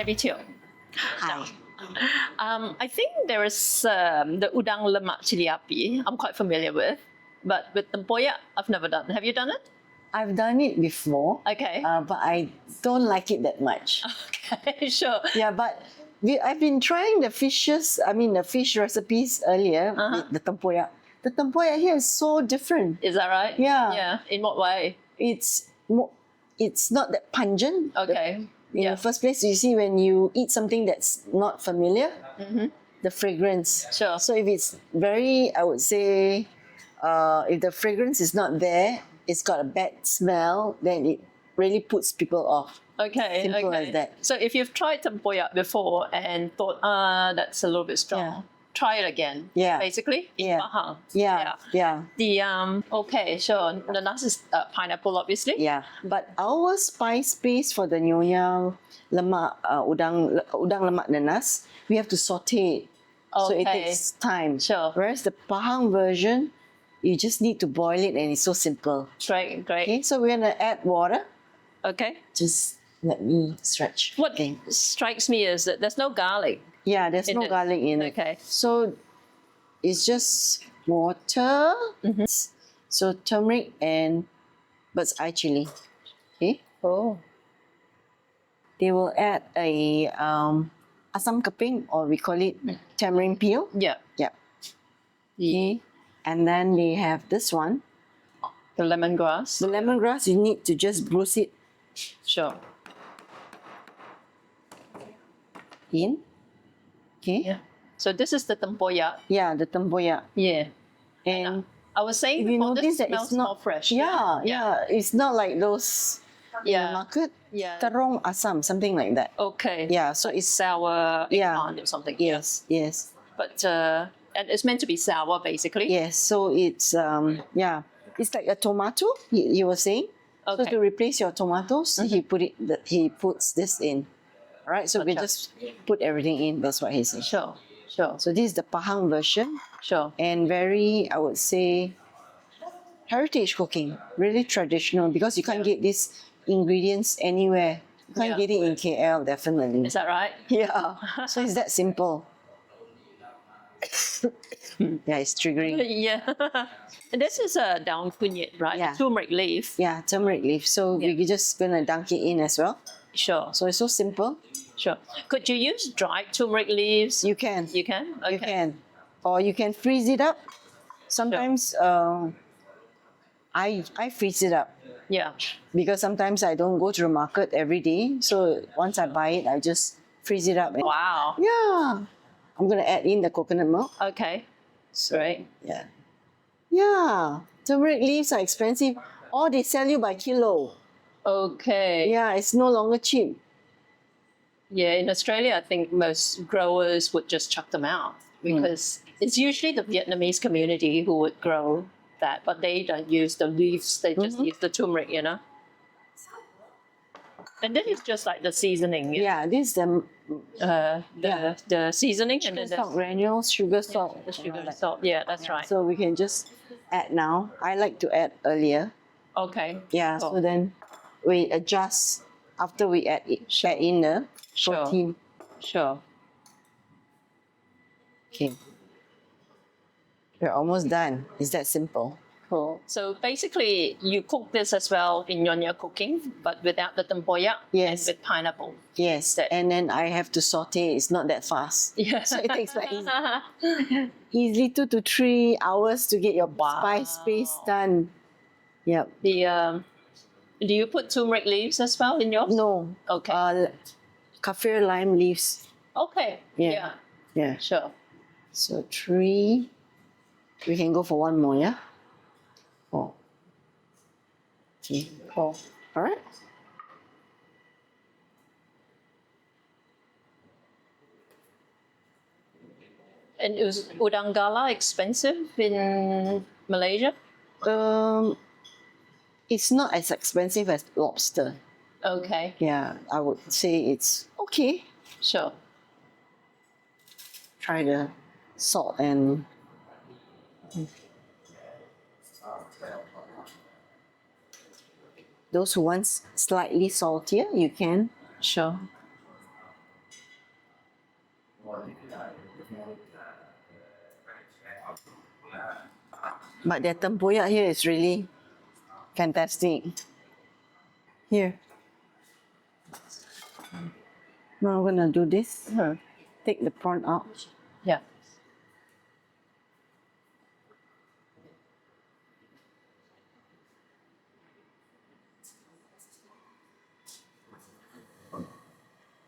Debbie Teo. Hi. I think there is the Udang Lemak Cili Api. I'm quite familiar with, but with Tempoyak, I've never done. Have you done it? I've done it before. Okay. But I don't like it that much. Okay, sure. Yeah, but I've been trying the fish recipes earlier, the tempoyak. The tempoyak here is so different. Is that right? Yeah. Yeah. In what way? It's not that pungent. Okay. In the first place, you see, when you eat something that's not familiar, the fragrance. Sure. So if it's very, I would say, if the fragrance is not there, it's got a bad smell, then it really puts people off. Okay. Simple okay. as that. So if you've tried Tempoyak before and thought, that's a little bit strong, try it again. Yeah. Basically. In Yeah. Pahang. Yeah. The okay, sure. The nuts is pineapple, obviously. Yeah, but our spice base for the Nyonya lemak udang lemak nanas, we have to saute it, so it Okay. takes time. Sure. Whereas the Pahang version, you just need to boil it and it's so simple. Great. Okay, so we're gonna add water. Okay. Just let me stretch. What Okay. strikes me is that there's no garlic. Yeah, there's in no it. garlic in it. Okay. So it's just water. So turmeric and bird's eye chili. Okay. Oh. They will add a asam keping, or we call it tamarind peel. Yeah. Yeah. Okay. And then they have this one. The lemongrass. The lemongrass, you need to just bruise it Sure. in. Okay. Yeah. So this is the tempoyak. Yeah, the tempoyak. Yeah. And I was saying if you before, notice this that smells it's not more fresh. Yeah. It's not like those in the Yeah. market. Yeah. Tarong Assam, something like that. Okay. Yeah, so it's Sour Yeah. eggplant or something. yes. But and it's meant to be sour, basically. Yes, so it's it's like a tomato. You were saying. So Okay. to replace your tomatoes, he puts this in. All right, so we Gotcha. just put everything in. That's what he said. Sure. So this is the Pahang version, Sure. and very, I would say, heritage cooking. Really traditional, because you can't get these ingredients anywhere. You can't Yeah. get it in KL, definitely. Is that right? Yeah. So it's that simple. Yeah, it's triggering. Yeah. And this is a daun kunyit, right? Yeah. Turmeric leaf. Yeah, turmeric leaf. So we're just gonna dunk it in as well. Sure. So it's so simple. Sure. Could you use dried turmeric leaves? You can. You can? Okay. You can. Or you can freeze it up. Sometimes I freeze it up, Yeah. because sometimes I don't go to the market every day. So once I buy it, I just freeze it up. And Wow. yeah. I'm gonna add in the coconut milk. Okay. Great. Yeah. Yeah. Turmeric leaves are expensive. Or they sell you by kilo. Okay. Yeah, it's no longer cheap. Yeah, in Australia, I think most growers would just chuck them out because it's usually the Vietnamese community who would grow that, but they don't use the leaves, they just use the turmeric, you know. And this is just like the seasoning. Yeah, this is the The seasoning and sugar then salt granules, sugar salt. the sugar and salt. Yeah, that's right. So we can just add now. I like to add earlier. Okay. Yeah, Cool. so then we adjust after we add in the Sure. protein. Sure. Okay. We're almost done. It's that simple. Cool. So basically, you cook this as well in Nyonya cooking, but without the tempoyak Yes. and with pineapple. Yes, That- and then I have to saute. It's not that fast. Yeah. So it takes like easily 2 to 3 hours to get your spice paste done. Yep. Do you put turmeric leaves as well in yours? No. Okay. Kaffir lime leaves. Okay. Yeah. Yeah. Yeah. Sure. So 3. We can go for one more, yeah? 4. Okay. Cool. All right. And is Udang Galah expensive in Malaysia? It's not as expensive as lobster. Okay. Yeah, I would say it's okay. Sure. Try the salt and those who want slightly saltier, you can. Sure. But their tempoyak here is really fantastic. Here. Now I'm gonna do this. Take the prawn out. Yeah.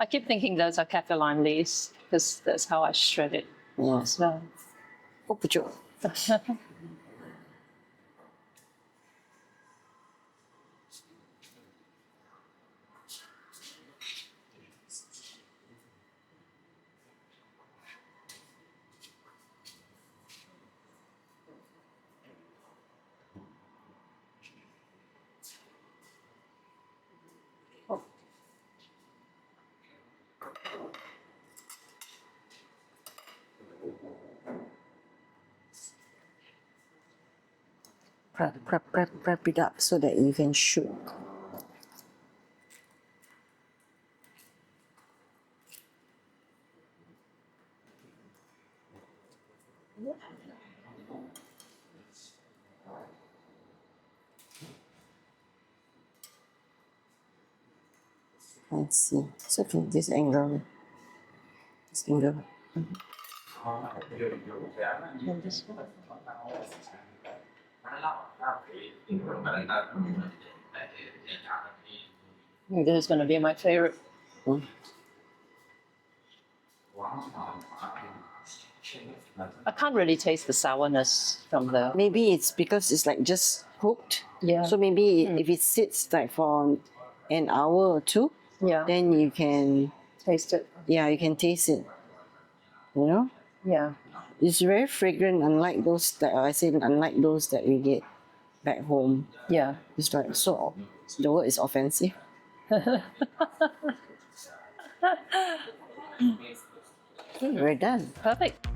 I keep thinking those are kaffir lime leaves because that's how I shred it Yeah. as well. Oh, pucuk. Prep it up so that you can shoot. Let's see. So from this angle. This angle. This is going to be my favorite. I can't really taste the sourness from the. Maybe it's because it's like just cooked. Yeah. So maybe if it sits like for an hour or two, Yeah. then you can, Taste it. you can taste it. You know? Yeah. It's very fragrant, unlike those that we get back home. Yeah. It's like so. The word is offensive. We're done. Perfect.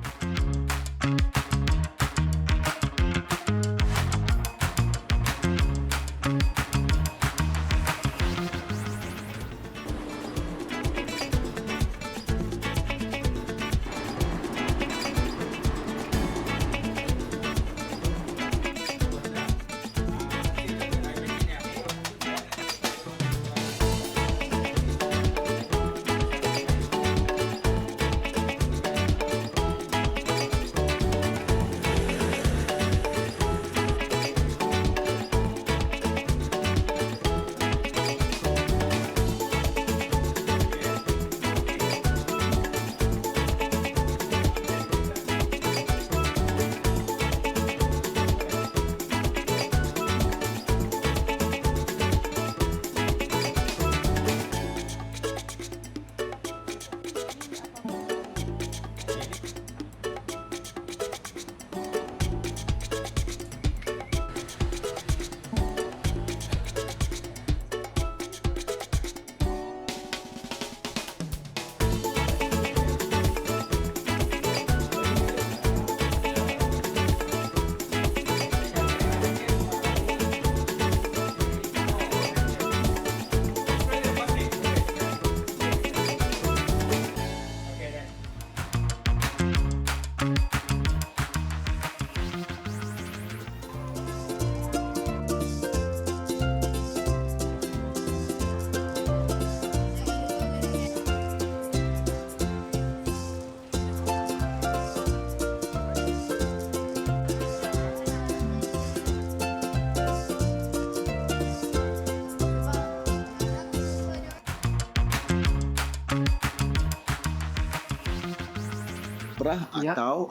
Atau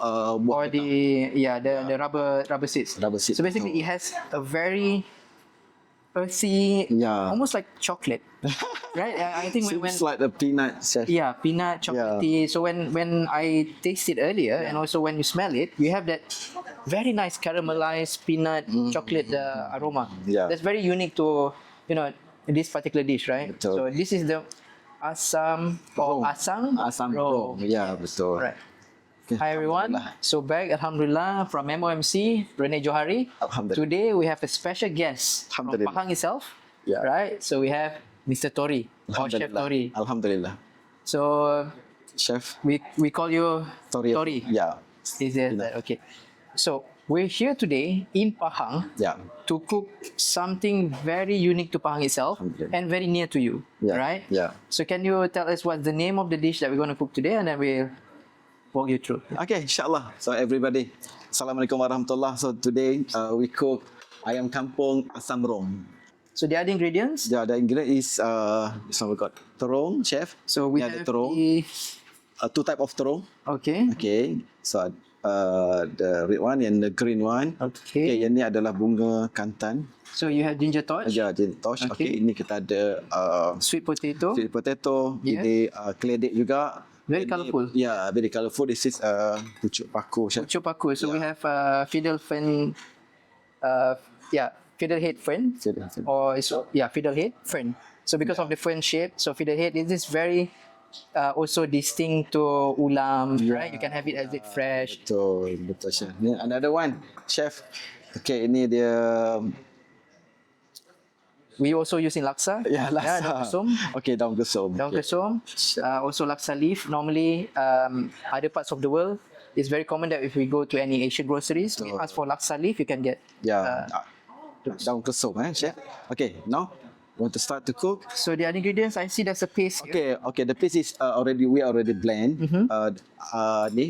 or the rubber seeds. Rubber seeds. So basically, it has a very earthy, almost like chocolate, right? I think seems like the peanut, chef. Peanut chocolatey. So when I taste it earlier, and also when you smell it, you have that very nice caramelized peanut chocolate aroma. Yeah. That's very unique to this particular dish, right? Betul. So this is the Asam or Asam Rong. Yeah, betul. Right. Hi everyone. So back, Alhamdulillah, from MOMC, Rene Johari. Alhamdulillah. Today we have a special guest from Alhamdulillah. Pahang itself. Yeah. Right. So we have Mr. Tory, or Chef Tory. Alhamdulillah. So Chef we call you Tory. Tory. Yeah. Is it that okay? So we're here today in Pahang Yeah. to cook something very unique to Pahang itself and very near to you, Yeah. right? Yeah. So can you tell us what's the name of the dish that we're going to cook today, and then we'll walk you through. Okay, inshallah. So everybody, Assalamualaikum warahmatullah. So today we cook Ayam Kampung Asam Rong. So the other ingredients. Yeah, the ingredient is this one we got terong, chef. So we Yeah, have the terong. Two type of terong. Okay. Okay. So the red one and the green one. Okay. Okay, yang ni adalah bunga kantan. So you have ginger torch, Ya, jadi tosh. Okay, ini kita ada sweet potato. sweet potato. Yeah. Ini keledek juga. Very Ini- colourful. Yeah, very colourful. This is pucuk paku, chef. Pucuk paku. So we have fiddle fern. Fiddle head fern. Or it's fiddle head fern. So because of the fern shape, so fiddle head is this very also distinct to ulam, right? You can have it as it fresh. Betul, betul chef. Ni another one, chef. Okay, ini dia We also using laksa. ya laksa. daun kesum. Okay, daun kesum. Daun Okay. kesum. Also laksa leaf. Normally, other parts of the world, it's very common that if we go to any Asian groceries, we ask for laksa leaf, you can get. Ya, daun kesum chef. Okay, now want to start to cook. So the other ingredients, I see there's a paste here. Okay, the piece is we already blend.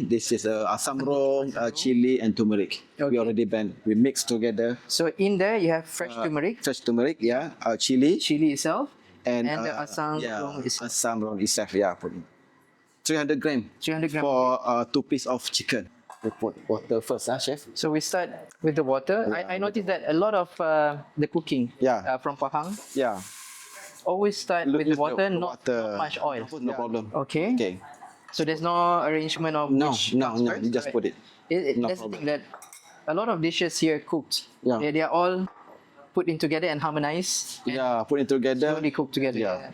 This is Asam Rong, chili and turmeric. We Okay. already blend. We mix together. So in there, you have fresh turmeric, Fresh turmeric, yeah, chili chili itself, and the Asam Rong is Asam Rong itself, yeah. Put in. 300 gram 300 gram. for 2 piece of chicken. We put water first, chef. So we start with the water. I noticed that a lot of the cooking Yeah. from Pahang Yeah. always start with Use water, the not much oil. No problem. Okay. Okay. So there's no arrangement of No, which no, comes no. first, You just right? put it. No That's the thing problem. that a lot of dishes here cooked. Yeah. They are all put in together and harmonized. And Yeah, put it together. slowly cooked together. Yeah.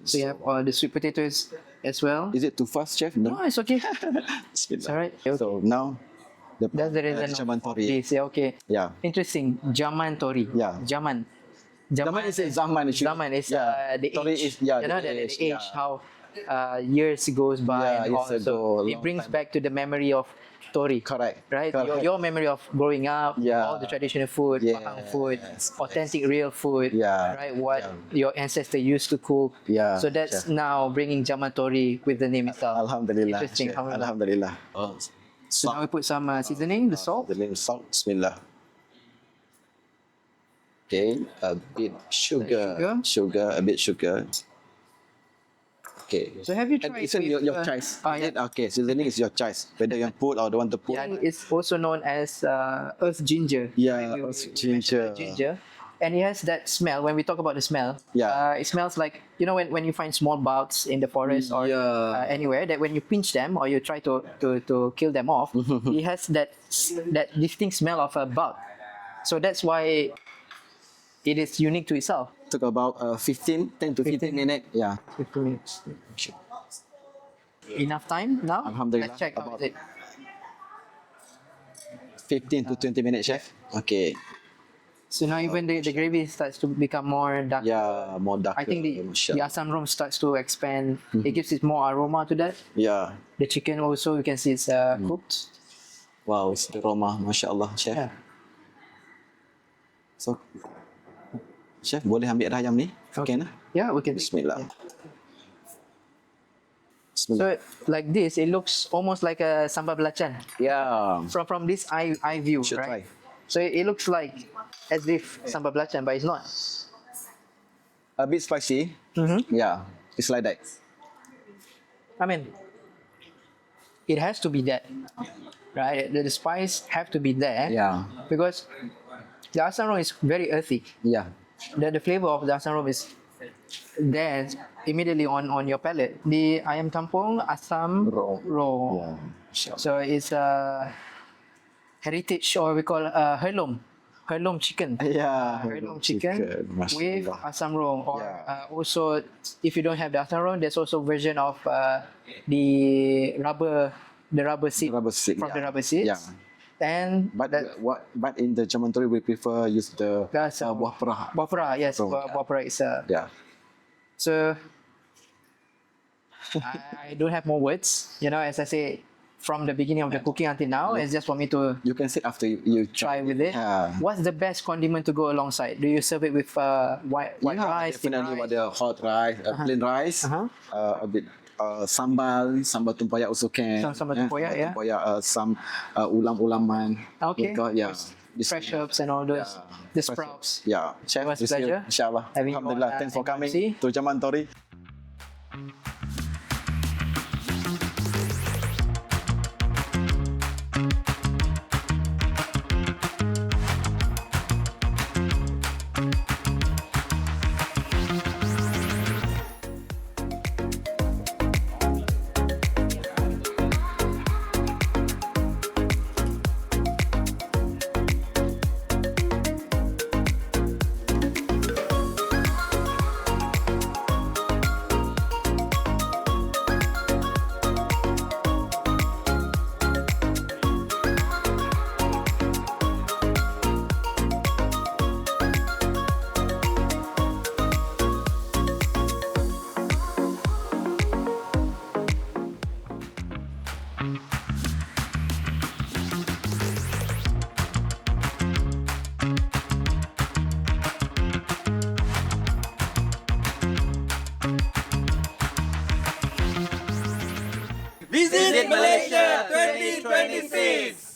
So you have all the sweet potatoes as well. Is it too fast, chef? No, it's okay. Bismillah. It's alright. So now, That's the reason. Jaman Tory. This, yeah, okay. Yeah. Interesting. Jaman Tory. Yeah. Jaman. Zaman is zaman. Actually. Zaman is the Tory age. is yeah. You know the the age, yeah. how years goes by Yeah, and years all. So ago, it long brings time. back to the memory of Tory. Correct. Right? Correct. Your memory of growing up, Yeah. all the traditional food, Yes, Pahang food, yes. authentic real food, Yeah, right? What yeah. your ancestors used to cook. Yeah, So that's yeah. now bringing Jaman Tory with the name itself. Alhamdulillah. Interesting. chef. Alhamdulillah. Alhamdulillah. So now we put some seasoning, the salt. The name salt. Bismillah. Okay, a bit sugar. A bit sugar. Okay. So have you And tried it's with, your choice. yeah. Okay, seasoning is your choice. Whether you put or don't want to put. Yeah, it's also known as earth ginger. Yeah, We earth mentioned ginger. the ginger. And it has that smell. When we talk about the smell, Yeah. it smells like, you know, when you find small bugs in the forest or Yeah. anywhere, that when you pinch them or you try to kill them off, it has that distinct smell of a bug. So that's why it is unique to itself. Took about 10 to 15 minutes. Yeah. 15 minutes. Enough time now? Alhamdulillah. Let's check how About- is it. 15 to 20 minutes, chef. Okay. So now even the gravy starts to become more dark. Yeah, more darker. I think the Mashallah. Asam Rong starts to expand. It gives it more aroma to that. Yeah. The chicken also, you can see it's cooked. Wow, it's the aroma. MasyaAllah, chef. Yeah. So, chef, boleh ambil ayam ni? Okay, nah? Yeah, we can. Bismillah. Yeah. Bismillah. So like this, it looks almost like a sambal belacan. Yeah. From this eye view, Should right? try. So it looks like as if sambal belacan, but it's not. A bit spicy. Mm-hmm. Yeah, it's like that. I mean, it has to be that, right? The spice have to be there. Yeah. Because the Asam Rong is very earthy. Yeah. The flavor of the Asam Rong is there immediately on your palate. The Ayam Kampung Asam Rong. Rong. Yeah. So it's a heritage, or we call heirloom chicken. Yeah. Heirloom chicken with Mashallah. Asam Rong. Or Yeah. also, if you don't have the Asam Rong, there's also version of the rubber seed Rubber seed. from yeah. the rubber seeds. Yeah. And But But in the Jaman Tory we prefer use the That's, buah perah. buah perah, yes, So, buah perah is Yeah. so I don't have more words. You know, as I say, from the beginning of the cooking until now. It's just for me to You can sit after you try with it. Yeah. What's the best condiment to go alongside? Do you serve it with white Yeah, rice, thin definitely rice? with the hot rice, plain rice, a bit sambal tempoyak also can. Some sambal tempoyak, yeah. Tempoyak, some ulam-ulaman. Okay. Because, yeah. This- Fresh herbs and all those, the fresh sprouts. Yeah, chef, It was a this year, pleasure inshallah. having you Alhamdulillah. on, Thanks for coming NYC. to Jaman Tory. Visit Malaysia 2026!